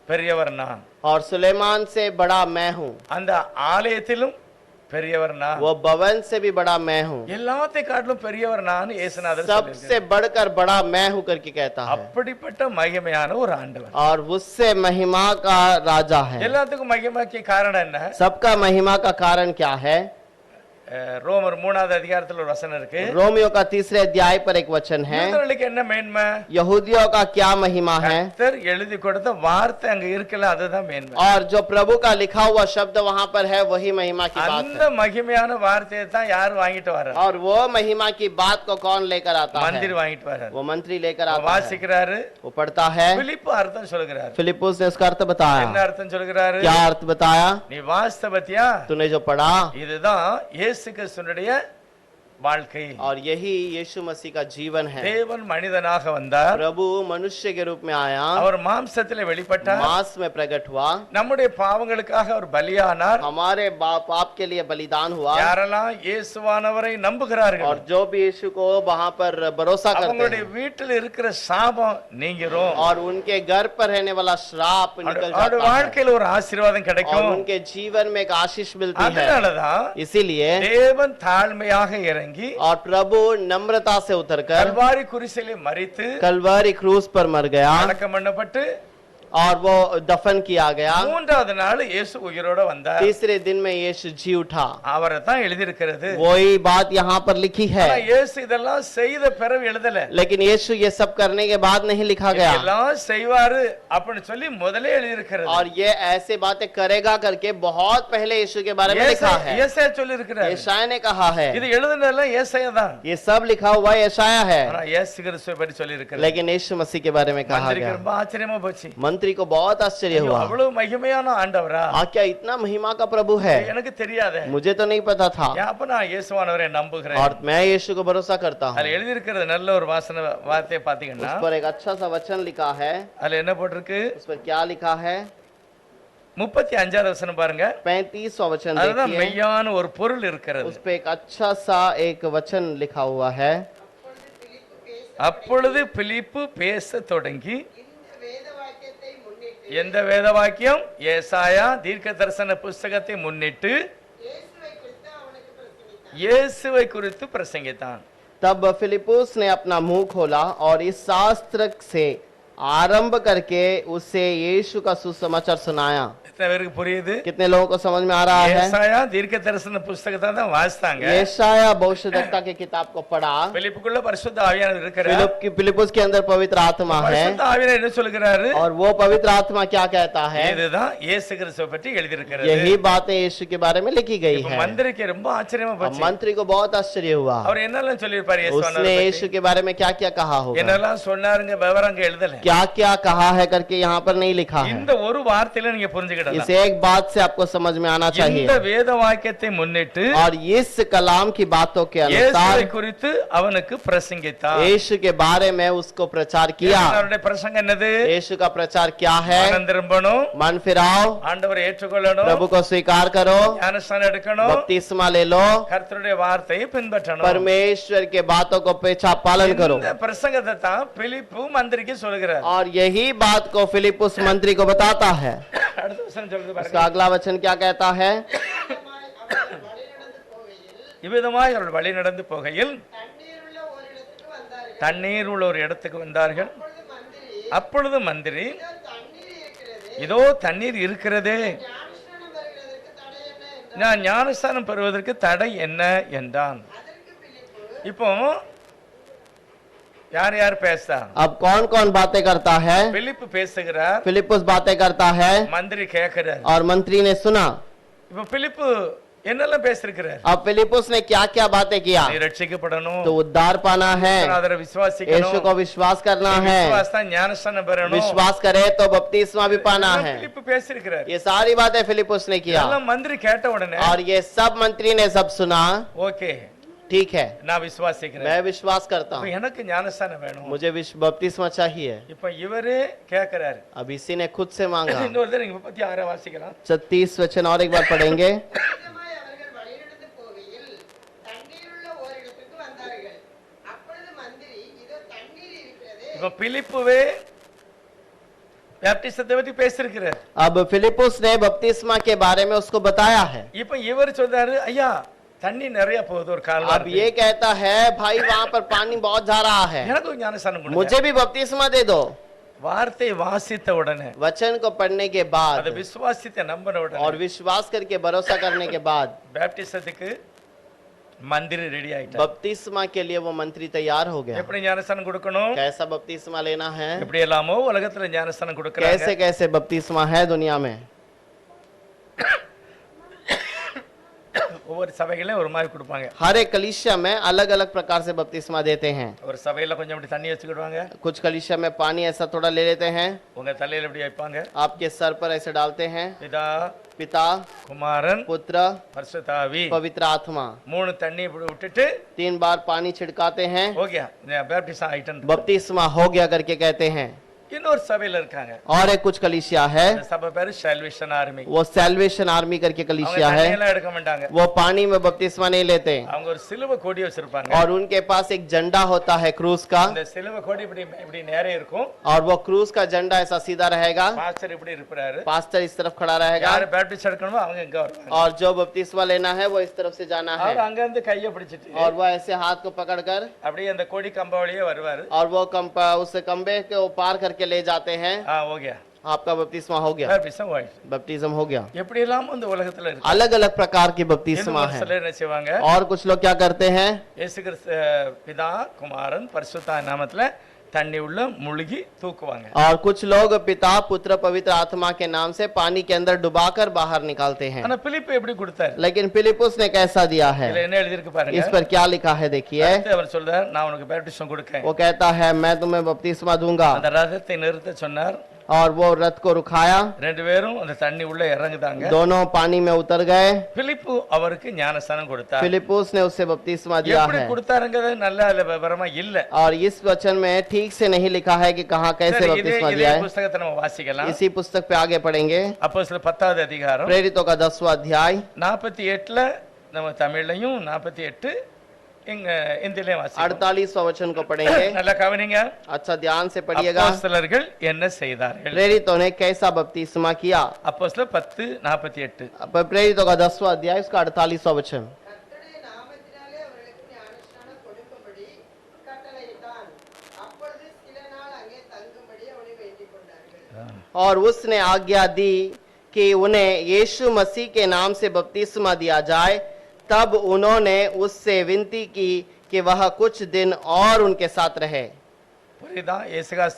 பெரியவர் நான் और सुलेमान से बड़ा मैं हूँ அந்த ஆலயத்திலும் பெரியவர் நான் वो भवन से भी बड़ा मैं हूँ எல்லாத்தையும் காட்டிலும் பெரியவர் நான் இயேசுநாதர் சொல்லியிருக்காரு. सबसे बढ़कर बड़ा मैं हूँ करके कहता है அப்படிப்பட்ட மகிமையான ஒரு ஆண்டவர் और उससे महिमा का राजा है எல்லாத்துக்கும் மகிமைக்கு காரணம் என்ன सबका महिमा का कारण क्या है ரோமர் 3வது அதிகாரத்துல ஒரு வசனம் இருக்கு रोमियो का 3 अध्याय पर एक वचन है யூதர்களுக்கு என்ன மேன்மை यहूदियों का क्या महिमा है கர்த்தர் எழுதி கொடுத்த வார்த்தை அங்க இருக்கல அதுதான் மேன்மை और जो प्रभु का लिखा हुआ शब्द वहाँ पर है वही महिमा की बात அந்த மகிமையான வார்த்தையை தான் யார் வாங்கிட்டு வர்றாரு है और वो महिमा की बात को कौन लेकर आता மந்திரி है வாங்கிட்டு வர்றாரு वो मंत्री लेकर आता है வாசிக்கிறாரு वो पढ़ता है பிலிப்பு அர்த்தம் சொல்கிறாரு फिलिपुस ने उसका अर्थ என்ன बताया அர்த்தம் சொல்கிறாரு क्या अर्थ बताया நீ வாசித்த பத்தியா तूने जो पढ़ा இதுதான் இயேசு கிறிஸ்துவினுடைய வாழ்க்கை और यही यीशु मसीह का जीवन है தேவன் மனிதனாக வந்தார் प्रभु मनुष्य के रूप में आया அவர் மாம்சத்திலே வெளிப்பட்டார் मांस में प्रकट हुआ நம்முடைய பாவங்களுக்காக அவர் பலியானார் हमारे पाप के लिए बलिदान हुआ யாரெல்லாம் இயேசுவானவரை நம்புகிறார்கள் और जो भी यीशु को वहाँ पर भरोसा करते அவங்களுடைய हैं வீட்டில் இருக்கிற சாபம் நீங்கிரும் और उनके घर पर रहने वाला श्राप निकल அவருடைய जाता है வாழ்க்கையில ஒரு ஆசீர்வாதம் और கிடைக்கும் उनके जीवन में एक आशीष मिलती है அதனாலதான் इसीलिए தேவன் தாழ்மையாக இறங்கி और प्रभु नम्रता से उतरकर கல்வாரி குரிசிலே மரித்து कलवारी क्रूस पर मर गया அடக்கம் பண்ணப்பட்டு और वो दफन किया गया மூன்றாவது நாள் இயேசு உயிரோட வந்தார் तीसरे दिन में यीशु जी उठा அவரை தான் எழுதி இருக்கிறது वही बात यहाँ पर लिखी है ஆனா இயேசு இதெல்லாம் செய்த பிறகு எழுதல लेकिन यीशु ये सब करने के बाद नहीं लिखा गया எல்லாம் செய்வாரு அப்படின்னு சொல்லி முதலே எழுதி இருக்கிறது और ये ऐसे बातें करेगा करके बहुत पहले यीशु के बारे में लिखा है ஏசாயா சொல்லி இருக்கிறார் यशाया ने कहा है இது எழுதுனதெல்லாம் ஏசாயா தான் ये सब लिखा हुआ यशाया है ஆனா இயேசு கிறிஸ்துவை பற்றி சொல்லி இருக்கிறார் लेकिन यीशु मसीह के बारे में कहा மந்திரிக்கு गया ரொம்ப ஆச்சரியமா போச்சு मंत्री को बहुत आश्चर्य हुआ அவ்வளவு மகிமையான ஆண்டவரா क्या इतना महिमा का प्रभु है எனக்கு தெரியாதே मुझे तो नहीं पता था அப்ப நான் இயேசுவானவரை நம்புகிறேன் और मैं यीशु को भरोसा करता हूँ அதுல எழுதி இருக்கிறது நல்ல ஒரு வார்த்தையை பாத்தீங்கன்னா उस पर एक अच्छा सा वचन लिखा है அதுல என்ன போட்டிருக்கு उस पर क्या लिखा है 35வது வசனம் பாருங்க 35वां वचन அதுதான் देखिए மெய்யான ஒரு பொருள் இருக்கிறது उस पे एक अच्छा सा एक वचन लिखा हुआ है அப்பொழுது பிலிப்பு பேச தொடங்கி இந்த வேத வாக்கியத்தை முன்னிட்டு எந்த வேத வாக்கியம் ஏசாயா தீர்க்க தரிசன புஸ்தகத்தை முன்னிட்டு இயேசுவை குறித்து அவனுக்கு பிரசங்கித்தான். இயேசுவை குறித்து பிரசங்கித்தான் तब फिलिपुस ने अपना मुंह खोला और इस शास्त्र से आरंभ करके उसे यीशु का सुसमाचार सुनाया। எத்தனை பேருக்கு புரியுது कितने लोगों को समझ में आ रहा है? ஏசாயா தீர்க்க தரிசன புஸ்தகத்தை தான் வாசித்தாங்க यशाया भविष्यद्वक्ता के किताब को पढ़ा। பிலிப்புக்குள்ள பரிசுத்த ஆவியானவர் இருக்கிறார் फिलिपुस के अंदर पवित्र आत्मा है பரிசுத்த ஆவியானவர் என்ன சொல்கிறாரு और वो पवित्र आत्मा क्या कहता है? இதுதான் இயேசு கிறிஸ்துவை பற்றி எழுதி இருக்கிறது यही बातें यीशु के बारे में लिखी गई இப்ப है। மந்திரிக்கு ரொம்ப ஆச்சரியமா अब போச்சு मंत्री को बहुत आश्चर्य हुआ। அவர் என்னெல்லாம் சொல்லியிருப்பாரு उसने இயேசுவானவரை यीशु के बारे में क्या क्या कहा பத்தி होगा? என்னெல்லாம் சொன்னாருங்க விவரங்க எழுதல क्या क्या कहा है करके यहाँ पर नहीं लिखा है। இந்த ஒரு வார்த்தையில நீங்க புரிஞ்சுக்கிடலாம். इस एक बात से आपको समझ में आना இந்த चाहिए வேத வாக்கியத்தை முன்னிட்டு और इस कलाम की बातों के இயேசுவை अनुसार குறித்து அவனுக்கு பிரசங்கித்தார். यीशु के बारे में उसको प्रचार किया। அவருடைய பிரசங்கம் என்னது? यीशु का प्रचार क्या है? மனம் திரும்பணும், मन फिराओ, ஆண்டவரை ஏற்றுக்கொள்ளணும், प्रभु को स्वीकार करो, ஞானஸ்நானம் எடுக்கணும், बपतिस्मा ले लो, கர்த்தருடைய வார்த்தையை பின்பற்றணும். परमेश्वर के बातों को पेछा पालन करो। இந்த பிரசங்கத்தை தான் பிலிப்பு மந்திரிக்கு சொல்கிறார். और यही बात को फिलिपुस मंत्री को बताता है। அடுத்த வசனம் சொல்றது उसका பாருங்க. अगला वचन क्या कहता है? அவர்கள் வழிநடந்து போகையில் இவ்விதமாய் அவர்கள் வழி நடந்து போகையில் தண்ணீருள்ள ஓரிடத்துக்கு வந்தார்கள். தண்ணீர் உள்ள ஒரு இடத்துக்கு வந்தார்கள். அப்பொழுது அப்பொழுது மந்திரி மந்திரி, இதோ தண்ணீர் இருக்கிறது, இதோ தண்ணீர் இருக்கிறதே, ஞானஸ்நானம் பெறுகிறதற்கு தடை என்ன என்றார். நான் ஞானஸ்தானம் பெறுவதற்கு தடை என்ன என்றான். அதற்கு பிலிப்பு இப்போ யார் யார் பேசுறா? अब कौन कौन बातें करता है? பிலிப்பு பேசுகிறார், फिलिपुस बातें करता है மந்திரி கேட்கிறார். और मंत्री ने सुना। இப்போ பிலிப்பு என்னெல்லாம் பேசிருக்கிறார்? अब फिलिपुस ने क्या क्या बातें किया? நீ ரட்சிக்கப்படணும், तो उद्धार पाना है, அதர यीशु விசுவாசிக்கணும், को विश्वास करना நீ है, விசுவாசம் ஞானஸ்தானம் பெறணும். विश्वास करे तो बपतिस्मा भी पाना है। பிலிப்பு பேசிருக்கிறார். ये सारी बातें फिलिपुस ने किया எல்லாம் மந்திரி கேட்ட உடனே और ये सब मंत्री ने सब सुना। ஓகே, ठीक है, நான் விசுவாசிக்கிறேன், मैं विश्वास करता இப்ப हूँ, எனக்கு ஞானஸ்தானம் வேணும். मुझे बपतिस्मा चाहिए। இப்ப இவரே கேட்கிறாரு. अब इसी ने खुद से मांगा। இன்னொரு தடவை நீங்க 36 வாசிக்கலாம். 36 वचन और एक बार पढ़ेंगे। விதமாய் அவர்கள் வழிநடந்து போகையில் தண்ணீருள்ள ஓரிடத்துக்கு வந்தார்கள். அப்பொழுது மந்திரி இதோ தண்ணீர் இருக்கிறதே, இப்ப பிலிப்புவே பேப்டிசத்தை பத்தி பேசிருக்கிறார். अब फिलिपुस ने बपतिस्मा के बारे में उसको बताया है। இப்ப இவர் சொல்றாரு, ஐயா தண்ணி நிறைய போகுது, ஒரு கால்வாய் अब ये कहता है भाई वहां पर पानी बहुत जा रहा है, எனக்கு ஒரு ஞானஸ்தானம் கொடுங்க. मुझे भी बपतिस्मा दे दो। வார்த்தை வாசித்த உடனே, वचन को पढ़ने के அதை बाद விசுவாசித்த நம்பின और உடனே विश्वास करके भरोसा करने के बाद பேப்டிசத்துக்கு மந்திரி ரெடி ஆயிட்டார். बपतिस्मा के लिए वो मंत्री तैयार हो गया। எப்படி ஞானஸ்தானம் கொடுக்கணும், कैसा बपतिस्मा लेना है, எப்படி எல்லாமோ உலகத்துல ஞானஸ்தானம் கொடுக்கறாங்க. कैसे कैसे बपतिस्मा है दुनिया में। ஒவ்வொரு சபைகளையும் ஒரு மாதிரி கொடுப்பாங்க. हर एक कलीसिया में अलग अलग प्रकार से बपतिस्मा देते हैं। ஒரு சபையில கொஞ்சம் அப்படி தண்ணி வச்சுக்கிடுவாங்க, कुछ कलीसिया में पानी ऐसा थोड़ा ले लेते हैं, உங்க தலையில இப்படி வைப்பாங்க. आपके सर पर ऐसे डालते हैं। பிதா, पिता, குமாரன், पुत्र, பரிசுத்தாவி, पवित्र आत्मा, 3 தண்ணி இப்படி விட்டுட்டு 3 बार पानी छिड़काते हैं, ஓகே பேப்டிசம் ஆயிட்டன். बपतिस्मा हो गया करके कहते हैं। இன்னொரு சபையில இருக்காங்க, और एक कुछ कलीसिया है, அந்த சபை பேரு சால்வேஷன் ஆர்மி. वो सैल्वेशन आर्मी करके அவங்க कलीसिया है, தண்ணியெல்லாம் எடுக்க மாட்டாங்க, वो पानी में बपतिस्मा नहीं लेते அவங்க ஒரு சிலுவை கொடி வச்சிருப்பாங்க. और उनके पास एक झंडा होता है क्रूस का, அந்த சிலுவை கொடி இப்படி இப்படி நேரே இருக்கும். और वो क्रूस का झंडा ऐसा सीधा रहेगा, பாஸ்டர் இப்படி இருப்பாரு, पास्टर इस तरफ खड़ा रहेगा யாரு பேப்டிஸ்ட் எடுக்கணுமோ அவங்க இங்க வருவாங்க. और जो बपतिस्मा लेना है वो इस तरफ से जाना அவர் है அங்க இருந்து கையை பிடிச்சிட்டு और वो ऐसे हाथ को पकड़कर அப்படியே அந்த கொடி கம்ப வழியே வருவாரு. और वो उस खंबे को पार करके ले जाते हैं। ஓகே, आपका बपतिस्मा हो गया, பேப்டிசம் ஆயிடுச்சு. बपतिस्म हो गया। எப்படி எல்லாம் இந்த உலகத்துல இருக்கு. अलग अलग प्रकार की बपतिस्मा இன்னும் ஒரு है। சிலர் என்ன செய்வாங்க, और कुछ लोग क्या करते हैं, இயேசு கிறிஸ்து பிதா, குமாரன், பரிசுத்த நாமத்துல தண்ணி உள்ள முழுகி தூக்குவாங்க. और कुछ लोग पिता, पुत्र, पवित्र आत्मा के नाम से पानी के अंदर डुबाकर बाहर निकालते हैं। ஆனா பிலிப்பு எப்படி கொடுத்தாரு? लेकिन फिलिपुस ने कैसा दिया है, இதுல என்ன எழுதிருக்கு பாருங்க. इस पर क्या लिखा है देखिए। அடுத்து அவர் சொல்றார், நான் உனக்கு பேப்டிசம் கொடுக்கேன். वो कहता है मैं तुम्हें बपतिस्मा दूंगा, அந்த ரதத்தை நிறுத்த சொன்னார். और वो रथ को रुकाया, 2 பேரும் அந்த தண்ணி உள்ள இறங்குதாங்க. दोनों पानी में उतर गए। பிலிப்பு அவருக்கு ஞானஸ்தானம் கொடுத்தார். फिलिपुस ने उसे बपतिस्मा दिया எப்படி है கொடுத்தாருங்கிறது நல்ல விவரமா இல்ல. और इस वचन में ठीक से नहीं लिखा है कि कहाँ कैसे சரி, बपतिस्मा இதே दिया है। புத்தகத்தை நம்ம வாசிக்கலாம். इसी पुस्तक पे आगे पढ़ेंगे, அப்போஸ்தலர் 10வது அதிகாரம் प्रेरितों का 10वां अध्याय 48ல நம்ம தமிழ்லையும் 48 இங்க இந்தியிலையும் வாசிக்கலாம். 48वां वचन को पढ़ेंगे। நல்லா கவனிங்க. अच्छा ध्यान से पढ़िएगा। அப்போஸ்தலர்கள் என்ன செய்தார்கள்? प्रेरितों ने कैसा बपतिस्मा किया। அப்போஸ்தலர் 10:48. प्रेरितों का 10वां अध्याय उसका 48वां वचन। கர்த்தருடைய நாமத்தினாலே அவர்களுக்கு ஞானஸ்நானம் கொடுக்கும்படி கட்டளையிட்டான். அப்பொழுது சில நாள் அங்கே தங்கும்படி அவனை வேண்டிக் கொண்டார்கள். और उसने आज्ञा दी कि उन्हें यीशु मसीह के नाम से बपतिस्मा दिया जाए। तब उन्होंने उससे विनती की कि वह कुछ दिन और उनके साथ रहे। புரியுதா?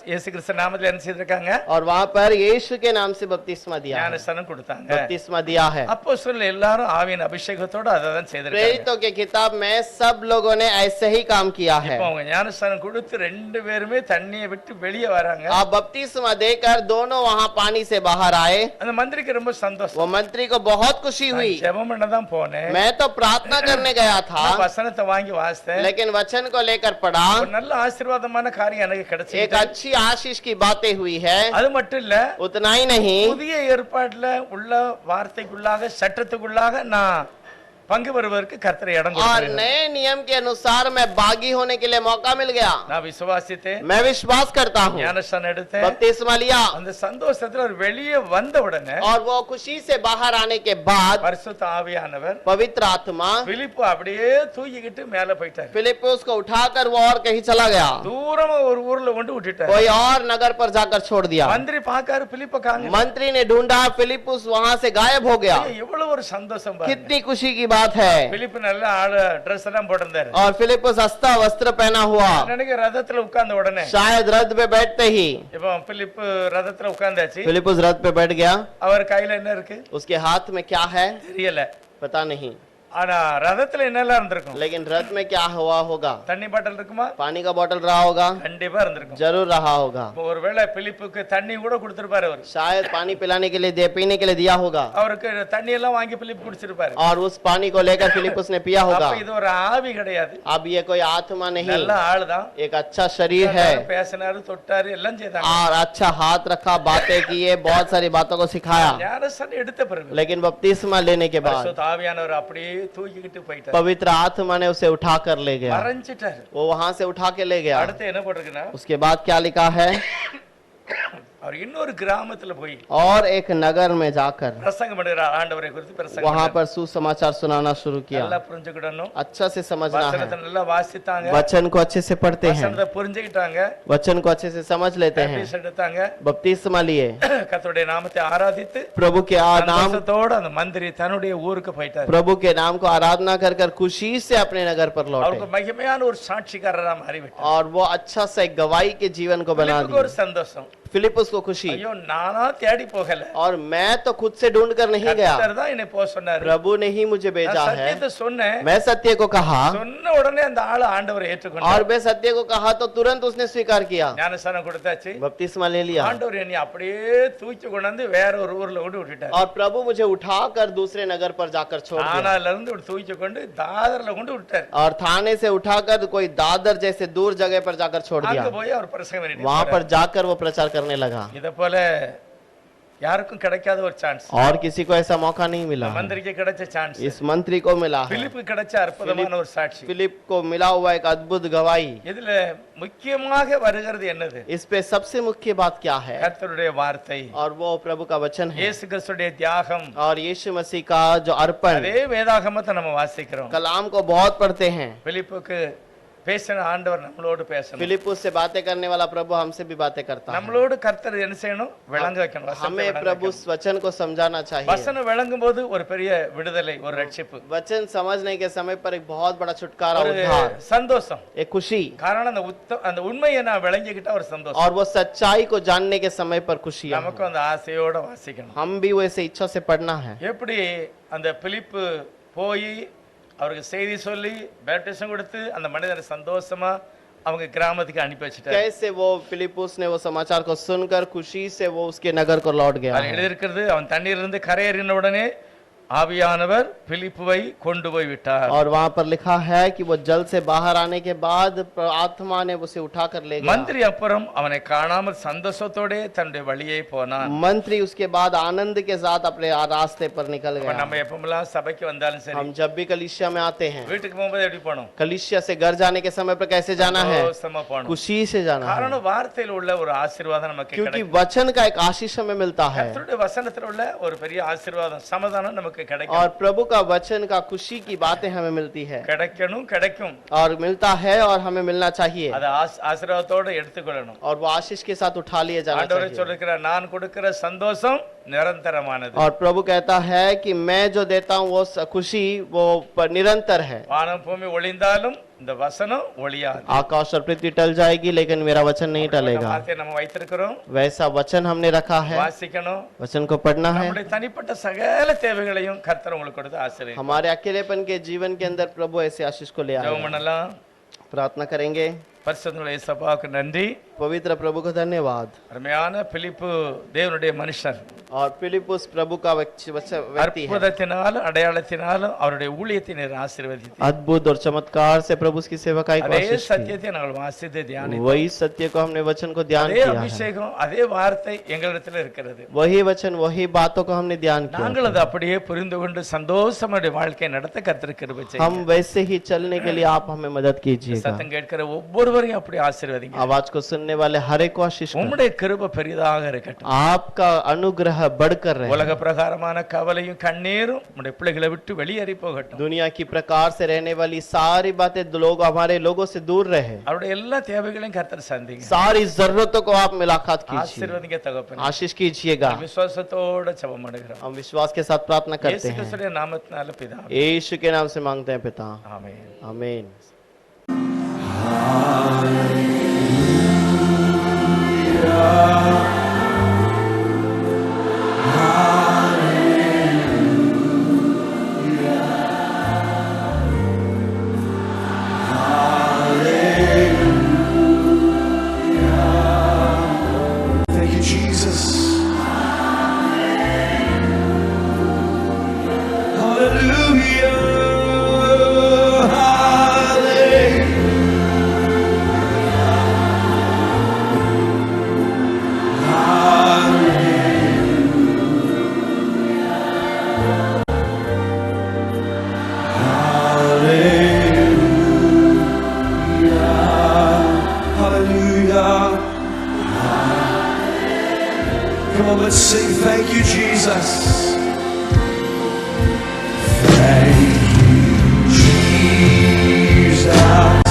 இயேசு கிறிஸ்து நாமத்துல என்ன செய்திருக்காங்க? और वहां पर यीशु के नाम से बपतिस्मा दिया है, ஞானஸ்நானம் கொடுத்தாங்க. बपतिस्मा दिया है। அப்போஸ்தலர்கள் எல்லாரும் ஆவியின் அபிஷேகத்தோட அததான் செய்திருக்காங்க. प्रेरितों के किताब में सब लोगों ने ऐसे ही काम किया है। இப்போ அவங்க ஞானஸ்நானம் கொடுத்து ரெண்டு பேருமே தண்ணியை விட்டு வெளியே வராங்க. आप बपतिस्मा देकर दोनों वहां पानी से बाहर आए। அந்த மந்திரிக்கு ரொம்ப சந்தோஷம். वो मंत्री को बहुत खुशी हुई। ஜெபம் பண்ண தான் போனேன், मैं तो प्रार्थना करने गया था, வசனத்தை வாங்கி வாசித்தேன், लेकिन वचन को लेकर पढ़ा, ஒரு நல்ல ஆசீர்வாதமான காரியம் எனக்கு एक கிடைச்சது. अच्छी आशीष की बातें हुई है। அது மட்டும் இல்ல, उतना ही नहीं, புதிய ஏற்பாட்டுல உள்ள வார்த்தைக்குள்ளாக சட்டத்துக்குள்ளாக நான் பங்கு பெறுவதற்கு கர்த்தர் இடம் और கொடுத்தார். नए नियम के अनुसार मैं बागी होने के लिए मौका मिल गया। நான் விசுவாசித்தேன், मैं विश्वास करता हूँ, ஞானஸ்நானம் எடுத்தேன். बपतिस्मा लिया, அந்த சந்தோஷத்துல ஒரு வெளியே வந்த உடனே और वो खुशी से बाहर आने के बाद பரிசுத்த ஆவியானவர் पवित्र आत्मा பிலிப்பு அப்படியே தூக்கிக்கிட்டு மேல போயிட்டார். फिलिपुस को उठाकर वो और कहीं चला गया, தூரமா ஒரு ஊர்ல கொண்டு விட்டுட்டார். कोई और नगर पर जाकर छोड़ दिया। மந்திரி பாக்காரு, பிலிப்ப காங்க. मंत्री ने ढूंढा, फिलिपुस वहां से गायब हो गया। எவ்வளவு ஒரு சந்தோஷம் பாருங்க. कितनी खुशी की बात है। பிலிப்பு நல்ல ஆளு ட்ரெஸ் எல்லாம் போட்டிருந்தாரு. और फिलिपुस हस्ता वस्त्र पहना हुआ, நினைக்க ரதத்துல உட்கார்ந்த உடனே शायद रथ पे बैठते ही இப்போ பிலிப்பு ரதத்துல உட்கார்ந்தாச்சு. फिलिपुस रथ पे बैठ गया। அவர் கையில என்ன இருக்கு उसके हाथ में क्या है தெரியல, पता नहीं, ஆனா ரதத்துல என்னெல்லாம் இருந்திருக்கும்? लेकिन रथ में क्या हुआ होगा? தண்ணி பாட்டில் இருக்குமா? पानी का बोतल रहा होगा, கண்டிப்பா இருந்திருக்கும். जरूर रहा होगा। இப்போ ஒருவேளை பிலிப்புக்கு தண்ணி கூட கொடுத்திருப்பாரு அவர். शायद पानी पिलाने के लिए पीने के लिए दिया होगा, அவருக்கு தண்ணி எல்லாம் வாங்கி பிலிப்பு குடிச்சிருப்பாரு. और उस पानी को लेकर फिलिपुस ने पिया होगा। அப்ப இது ஒரு ஆவி கிடையாது, अब ये कोई आत्मा नहीं, நல்ல ஆளுதான். एक अच्छा शरीर है, பேசினாரு, தொட்டாரு, எல்லாம் செய்தாங்க. और अच्छा हाथ रखा, बातें किए, बहुत सारी बातों को सिखाया। ஞானஸ்நானம் எடுத்த பிறகு लेकिन बपतिस्मा लेने के बाद பரிசுத்த ஆவியானவர் அப்படியே தூக்கிக்கிட்டு போயிட்டார். पवित्र आत्मा ने उसे उठा कर ले गया, மறைஞ்சிட்டாரு. वो वहां से उठा के ले गया। அடுத்து என்ன போட்டிருக்குன்னா, उसके बाद क्या लिखा है? அவர் இன்னொரு கிராமத்துல போய் और एक नगर में जाकर பிரசங்கம் பண்ணுகிறார். ஆண்டவரை குறித்து பிரசங்கம் वहां பண்ணுகிறார். पर सुसमाचार सुनाना शुरू किया। நல்லா புரிஞ்சுக்கிடணும். अच्छा से समझना வசனத்தை है, நல்லா வாசித்தாங்க, वचन को अच्छे से पढ़ते हैं, வசனத்தை புரிஞ்சுக்கிட்டாங்க, वचन को अच्छे से समझ लेते हैं, பேப்டிஸ்ட் எடுத்தாங்க, बपतिस्मा लिए, கர்த்தருடைய நாமத்தை ஆராதித்து प्रभु के नाम சந்தோஷத்தோட அந்த மந்திரி தன்னுடைய ஊருக்கு போயிட்டார். प्रभु के नाम को आराधना कर कर खुशी से अपने नगर पर அவருக்கு लौटे, மகிமையான ஒரு சாட்சிக்காரரா மாறிவிட்டார். और वो अच्छा सा एक गवाही के जीवन को बना பிலிப்புக்கு ஒரு दिया। சந்தோஷம். फिलिपुस को खुशी, ஐயோ நானா தேடி போகல, और मैं तो खुद से ढूंढ कर नहीं गया, கர்த்தர் தான் என்னை போக சொன்னாரு. प्रभु ने ही मुझे நான் भेजा है। சத்தியத்தை சொன்னேன், मैं सत्य को कहा, சொன்ன உடனே அந்த ஆளு ஆண்டவரை और ஏற்றுக்கொண்டார். मैं सत्य को कहा तो तुरंत उसने स्वीकार किया, ஞானஸ்நானம் கொடுத்தாச்சு. बपतिस्मा ले लिया, ஆண்டவர் என்னை அப்படியே தூக்கி கொண்டாந்து வேற ஒரு ஊர்ல கொண்டு விட்டுட்டார். और प्रभु मुझे उठाकर दूसरे नगर पर जाकर छोड़ दिया, ஆனால இருந்து இப்படி தூக்கி கொண்டு தாதர்ல கொண்டு விட்டார். और थाने से उठाकर कोई दादर जैसे दूर जगह पर जाकर छोड़ அங்க दिया। போய் அவர் பிரசங்கம் பண்ணிட்டு वहां இருப்பாரு. पर जाकर वो प्रचार करने लगा, இத போல யாருக்கும் கிடைக்காத ஒரு சான்ஸ் और किसी को ऐसा मौका नहीं मिला, மந்திரிக்கு கிடைச்ச சான்ஸ், इस मंत्री को मिला है। பிலிப்புக்கு கிடைச்ச அற்புதமான ஒரு சாட்சி. फिलिप को मिला हुआ एक अद्भुत गवाही। இதுல முக்கியமாக வருகிறது என்னது? इस पे सबसे मुख्य बात क्या है? கர்த்தருடைய வார்த்தை, और वो प्रभु का वचन है, இயேசு கிறிஸ்துடைய தியாகம். और यीशु मसीह का जो अर्पण। அதே வேதாகமத்தை நம்ம வாசிக்கிறோம். कलाम को बहुत पढ़ते हैं, பிலிப்புக்கு பேசின ஆண்டவர் நம்மளோடு பேசணும். फिलिपुस से बातें करने वाला प्रभु हमसे भी बातें करता है। நம்மளோடு கர்த்தர் என்ன செய்யணும்? விளங்க வைக்கணும். வசனத்தை हमें விளங்க प्रभु வைக்கணும். उस वचन को समझाना चाहिए। வசனம் விளங்கும் போது ஒரு பெரிய விடுதலை, ஒரு ரட்சிப்பு, वचन समझने के समय पर एक बहुत बड़ा छुटकारा, ஒரு उद्धार, சந்தோஷம். एक खुशी, காரணம் அந்த உண்மையை நான் விளங்கிக்கிட்ட ஒரு சந்தோஷம். और वो सच्चाई को जानने के समय पर खुशी है। நமக்கு அந்த ஆசையோட வாசிக்கணும். हम भी वैसे इच्छा से पढ़ना है। எப்படி அந்த பிலிப்பு போய் அவருக்கு செய்தி சொல்லி பேப்டிசம் கொடுத்து அந்த மனிதனை சந்தோஷமா அவங்க கிராமத்துக்கு அனுப்பி வச்சிட்டாரு. कैसे वो फिलिपुस ने वो समाचार को सुनकर खुशी से वो उसके नगर को लौट गया அதுல है। எழுதியிருக்கிறது, அவன் தண்ணீரிலிருந்து கரையேறின உடனே ஆவியானவர் பிலிப்புவை கொண்டு போய் விட்டார். और वहां पर लिखा है कि वो जल से बाहर आने के बाद आत्मा ने उसे उठाकर ले गया। மந்திரி அப்புறம் அவனை காணாமல் சந்தோஷத்தோட தன்னுடைய வழியே போனான். मंत्री उसके बाद आनंद के साथ अपने रास्ते पर निकल இப்ப गया। நம்ம எப்பமெல்லாம் சபைக்கு வந்தாலும் சரி, हम जब भी कलीसिया में आते हैं, வீட்டுக்கு போகும்போது எப்படி போகணும்? कलीसिया से घर जाने के समय पर कैसे जाना है? சந்தோஷமா போகணும். खुशी से जाना है, காரணம் வார்த்தையில் உள்ள ஒரு ஆசீர்வாதம் நமக்கு क्योंकि கிடைக்கும். वचन का एक आशीष हमें मिलता है, கர்த்தருடைய வசனத்தில் உள்ள ஒரு பெரிய ஆசீர்வாதம், சமாதானம் நமக்கு கிடைக்கும். और प्रभु का वचन का खुशी की बातें हमें मिलती है, கிடைக்கும். और मिलता है, और हमें मिलना चाहिए, அதை ஆசீர்வாதத்தோட எடுத்துக்கொள்ளணும். और वो आशीष के साथ उठा लिए जाना ஆண்டவரே चाहिए। சொல்லிருக்கிறார், நான் கொடுக்கிற சந்தோஷம் நிரந்தரமானது. और प्रभु कहता है कि मैं जो देता हूँ वो खुशी वो निरंतर है, வானம் பூமி ஒளிந்தாலும் இந்த வசனம் ஒளியாது. आकाश और पृथ्वी टल जाएगी लेकिन मेरा वचन नहीं टलेगा। வார்த்தையை நம்ம வைத்திருக்கிறோம், वैसा वचन हमने रखा है, வாசிக்கணும். वचन को पढ़ना है। நம்முடைய தனிப்பட்ட சகல தேவைகளையும் கர்த்தர் உங்களுக்கு கொடுத்து ஆசீர்வதிப்பார். हमारे अकेलेपन के जीवन के अंदर प्रभु ऐसे आशीष को ले ஜெபம் आए। பண்ணலாம். प्रार्थना करेंगे। பரிசுத்த இயேசுவுக்கு நன்றி. पवित्र प्रभु को धन्यवाद। அருமையான பிலிப்பு தேவனுடைய மனுஷர், और फिलिपुस प्रभु का व्यक्ति है। அற்புதத்தினாலும் அடையாளத்தினாலும் அவருடைய ஊழியத்தை நீர் ஆசீர்வதித்தீர். अद्भुत और चमत्कार से प्रभु की सेवकाई को அதே आशीष दी। சத்தியத்தை நாங்கள் வாசித்து தியானித்தோம். वही सत्य को हमने वचन को ध्यान அதே किया है। அபிஷேகம் அதே வார்த்தை எங்களிடத்தில் இருக்கிறது. वही वचन वही बातों को हमने ध्यान किया। நாங்கள் அதை அப்படியே புரிந்து கொண்டு சந்தோஷமான வாழ்க்கை நடத்த கர்த்தர் கிருபை செய்யுங்க. हम वैसे ही चलने के लिए आप हमें मदद कीजिएगा। சத்தம் கேட்கிற ஒவ்வொருவரையும் அப்படி ஆசீர்வதிங்க. आवाज को सुनने वाले हर एक को आशीष करें। உம்முடைய கிருபை பெரிதாக இருக்கட்டும். आपका अनुग्रह बढ़कर रहे। உலக பிரகாரமான கவலையும் கண்ணீரும் உம்முடைய பிள்ளைகளை விட்டு வெளியேறி போகட்டும். दुनिया की प्रकार से रहने वाली सारी बातें लोग हमारे लोगों से दूर रहे। அவருடைய எல்லா தேவைகளையும் கர்த்தர் சந்திங்க. सारी जरूरतों को आप मुलाकात कीजिए, ஆசீர்வதிங்க தகப்பனே. आशीष कीजिएगा। விசுவாசத்தோட ஜெபம் பண்ணுகிறோம். हम विश्वास के साथ प्रार्थना करते இயேசு हैं। கிறிஸ்துவின் நாமத்தினால பிதாவே. यीशु के नाम से मांगते हैं पिता, ஆமென். आमीन। Thank you, Jesus. Hallelujah. Hallelujah. Come on, let's sing. Thank you, Jesus. Thank you, Jesus.